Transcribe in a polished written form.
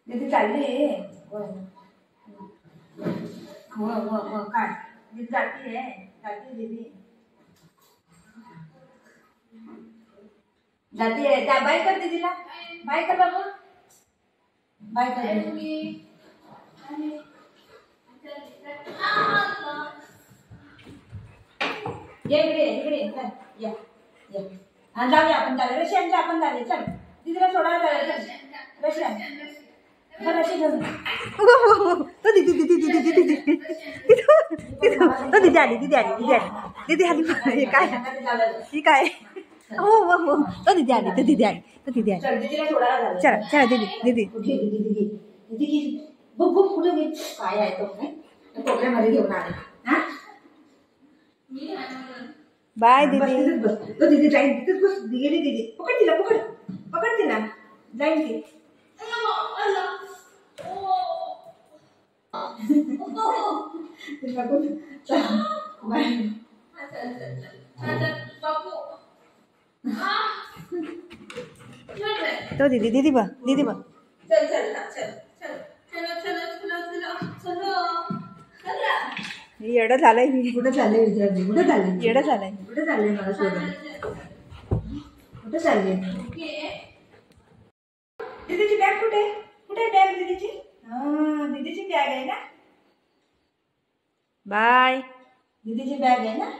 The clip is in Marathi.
दीदी चालली हो काय दीदी जाती दीदी जाती है त्या बाय कर दीदीला बाय कर बाबू बाय कर ये इकडे चल या हाँ जाऊया आपण जाऊया रशियनच्या आपण जाऊया चल दीदीला सोडायला जाऊया चल रशियन रशियन घेऊन तो दीदी तो दीदी आली दीदी आली काय ही काय हो तो दीदी आली चल दीदीला सोडायला जाऊया चला दीदी बघ कुठे गेली काय आहे तो टोपल्यामध्ये घेऊन आले हा बाय दीदी तो दीदी जाईन तिथेच बस गेली दीदी पकड तिला जाईन ती तो दीदी बा येडं झालंय कुठं चाललंय विचारली येडं झालंय मला सोडून कुठं चालले दीदीची बॅग कुठे बॅग दीदीची दीदीची बॅग आहे ना बाय दीदीची बॅग आहे ना